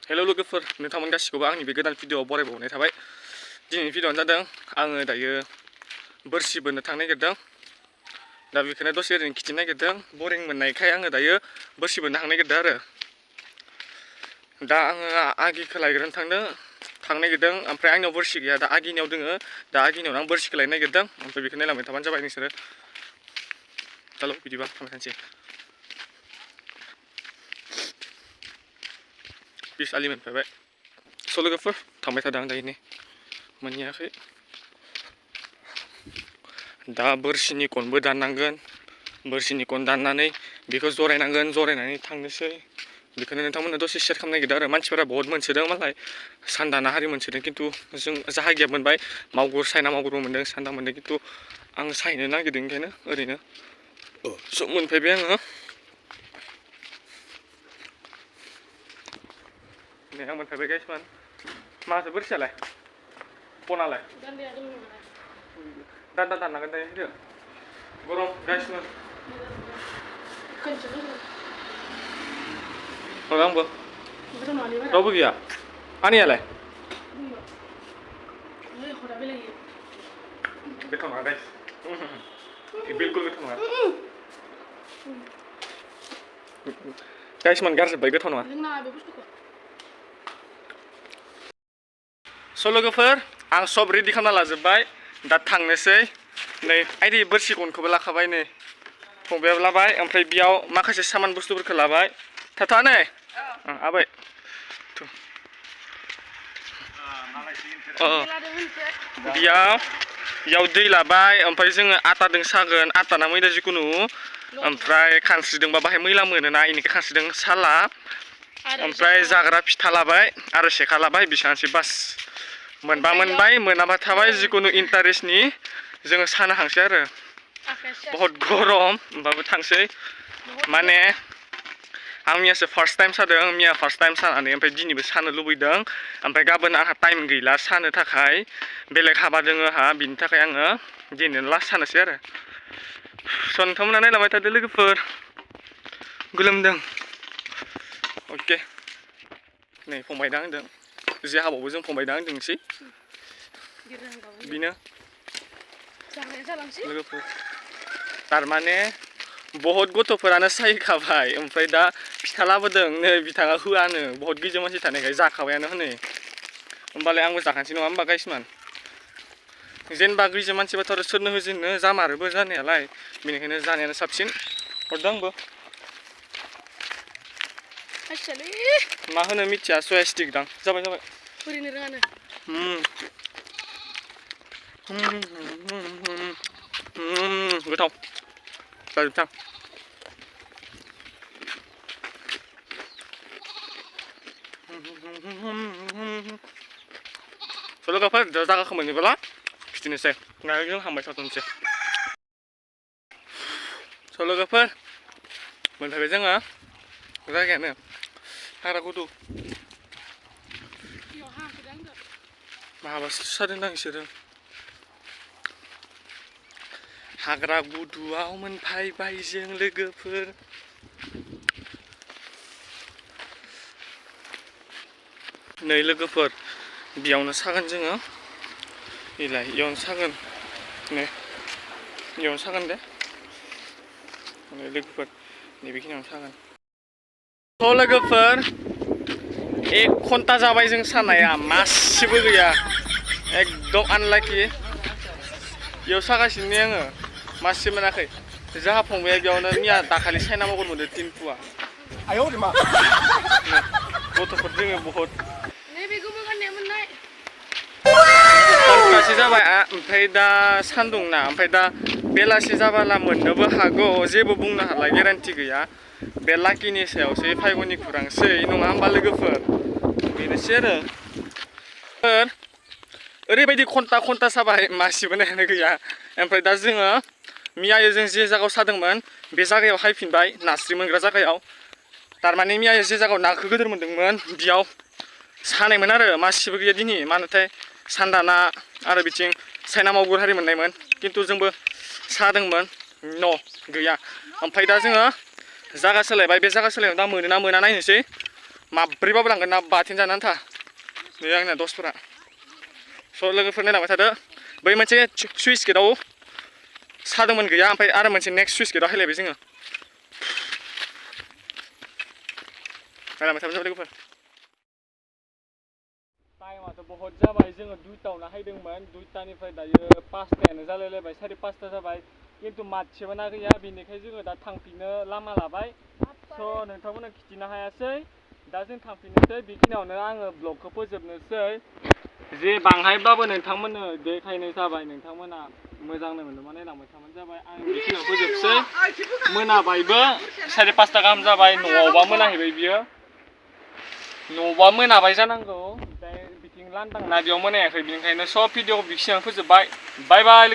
हेल' लोगोफोर, नोंथांमोन गासिखौबो आंनि बे गोदान भिडिअआव बरायबावनाय थाबाय। दिनैनि भिडिअआनो जादों आङो दायो बोरसि बोननो थांनो नागिरदों। दा बेखौनो दसे ओरैनो खिथिनो नागिरदों। बरिं मोननायखाय आङो दायो बोरसि बोननो थांनो नागिरदों आरो। दा आङो आगिखौ लायग्रोनो थांनो नागिरदों। ओमफ्राय आंनियाव बोरसि गैया, दा आगिनियाव दोङो। दा आगिनियावनो आं बोरसिखौ लायनो नागिरदों। ओमफ्राय बेखौ नायलांबाय थाबानो जाबाय नोंसोरो। चल बिदिबा थांबाय थानोसै। बिस आलि मोनफैबाय। स' लोगोफोर थांबाय थादों आं दायो नै मोनहैयाखै। दा बोरसिनि गनबो दाननांगोन। बोरसिनि गन दाननानै बेखौ जरायनांगोन, जरायनानै थांनोसै। बेखौनो नोंथांमोननो दसे शेयार खालामनो नागिरदों आरो। मानसिफोरा बहुत मोनसोदों मालाय सान्दा ना हारि मोनसोदों, खिन्थु जाहा गैया मोनबाय। मागुर सायना मागुरबो मोन्दों, सान्दा मोन्दों, खिन्थु आं सायनो नागिरदों ओंखायनो ओरैनो सब मोनफैबाय आङो। नै आं मोनफैबाय गाइसमोन। माथो बोरसियालाय बनालाय दान्दा दाननांगोन दायो होदो। गरम गाइसमोन। आंबो रावबो गैया। आनैयालाय गोथाव नङा गाइस, बिलकुल गोथाव नङा गाइसमोन, गारजोब्बाय, गोथाव नङा। स' लोगोफोर आं सब रेडि खालामना लाजोब्बाय। दा थांनोसै। नै आइदि बोरसि गनखौबो लाखाबाय, नै फंबायाबो लाबाय। ओमफ्राय बेयाव माखासे सामान बुस्थुफोरखौ लाबाय। थाथा नै आबै बेयाव दै लाबाय। ओमफ्राय जोङो आटाजों सागोन, आटा ना मैदा जिखुनु। ओमफ्राय खानस्रिदोंबा बाहाय मैला मोनोना, इनिखाय खानस्रिदों साला। ओमफ्राय जाग्रा फिथा लाबाय आरो सेखा लाबाय, बेसेबांसै बास। मोनबा मोनबाय, मोनाबा थाबाय। जिखुनु इन्टारेस्टनि जोङो सानो हांसै आरो। बहुत गरम होमबाबो थांसै। माने आं मैयासो फार्स्ट टाइम सादों। मैया फार्स्ट टाइम सानानै ओमफ्राय दिनैबो सानो लुबैदों। ओमफ्राय गाबोन आंहा टाइम गैला सानो थाखाय, बेलेग हाबा दोङो आंहा, बिनि थाखाय आङो दिनैनो लास्ट सानोसै आरो। स' नोंथांमोना नायलांबाय थादो लोगोफोर, गोलोमदों। अके नै फंबायदा होनदों, जे हाबावबो जों फंबायदा होनदोंसै बेनो लोगोफोर। थारमाने बहुत गथ'फोरानो सायखाबाय, ओमफ्राय दा फिथा लाबोदों। नै बिथाङा होआनो, बहुत गिजि मानसि थानायखाय जाखाबायानो हनै। होमबालाय आंबो जाखानोसै नङा होमबा गाइसमान। जेनेबा गिजि मानसिबाथ' आरो सोरनो होजेननो, जामारोबो जानायालाय। बेनिखायनो जानायानो साबसिन। हरदों आंबो। मा होनो मिथिया, सया स्टिक दां। जाबाय जाबाय ओरैनो रोङानो। गोथाव जाजोबथां। लोगोफोर जायगाखौ मोनोब्ला खिथिनोसै, नायजों हांबाय थाथ'नोसै। स' लोगोफोर मोनफैबाय जोङो। जायगायानो हाग्रा गुदु। माबासो सादोंदां इसोरो। हाग्रा गुदुआव मोनफैबाय जों लोगोफोर। नै लोगोफोर बेयावनो सागोन जोङो। इलाय इयावनो सागोन, नै इयावनो सागोन दे लोगोफोर, नैबेखिनियावनो सागोन। थ' लोगोफोर 1 घन्टा जाबाय जों सानाया, मासेबो गैया। एकदम आनलाकि। बेयाव सागासिनो आङो, मासे मोनाखै। जाहा फंबाया बेयावनो मैया दाखालि सायना मागुर मोनदों 3 पुवा। गथ'फोर दोङो बहुत। सानबासो जाबाय, ओमफ्राय दा सान्दुं ना, ओमफ्राय दा बेलासि जाबाला मोननोबो हागौ, जेबो बुंनो हाला, गेरेन्टि गैया। बे लाकिनि सायावसै, फायग'नि खुरांसै, नङा होमबा लोगोफोर। बेनोसै आरो। ओरैबायदि घन्टा साबाय, मासेबो नायानो गैया। ओमफ्राय दा जोङो मैया जों जे जायगायाव सादोंमोन, बे जायगायाव हायफिनबाय, नास्रि मोनग्रा जायगायाव। थारमाने मैया जे जायगायाव नाखौ गिदिर मोन्दोंमोन, बेयाव सानायमोन आरो, मासेबो गैया दिनै। मानोथाय सान्दा ना आरो बिथिं सायना मागुर हारि मोननायमोन, खिन्थु जोंबो सादोंमोन, गैया। ओमफ्राय दा जोङो जायगा सोलायबाय। बे जायगा सोलायनायाव दा मोनो ना मोना नायनोसै। माब्रैबाबो लांगोन ना बाथोन जानो आन्था नै आंना दसफोरा स' लोगोफोर नायलांबाय थादो बै मोनसे सुइस गेटआव सादोंमोन गैया ओमफ्राय आरो मोनसे नेक्स्ट सुइस गेटआव हायलायबाय जोङो नायलांबाय थाबानो जाबाय लोगोफोर टाइमाथ' बहुत जाबाय जोङो 2टायावनो हायदोंमोन 2टानिफ्राय दायो 5टायानो जालायलायबाय 5:30 जाबाय खिन्थु मानसिबो गैया बेनिखायनो जोङो दा थांफिननो लामा लाबाय स' नोंथांमोननो खिथिनो हायासै दा जों थांफिननोसै बेखिनियावनो आङो ब्लगखौ फोजोबनोसै जे बाङायबाबो नोंथांमोननो देखायनाय जाबाय नोंथांमोना मोजांनो मोनदोंबा नायलांबाय थाबानो जाबाय आं बेखिनियाव फोजोबसै मोनाबायबो 5:30 गाहाम जाबाय न'आवबा मोनाहैबाय बियो न'आवबा मोनाबाय जानांगौ ओमफ्राय बिथिं लांदांना बेयाव मोनायाखै बेनिखायनो सब भिडिअखौ बेखिनियावनो फोजोबबाय बाय बाय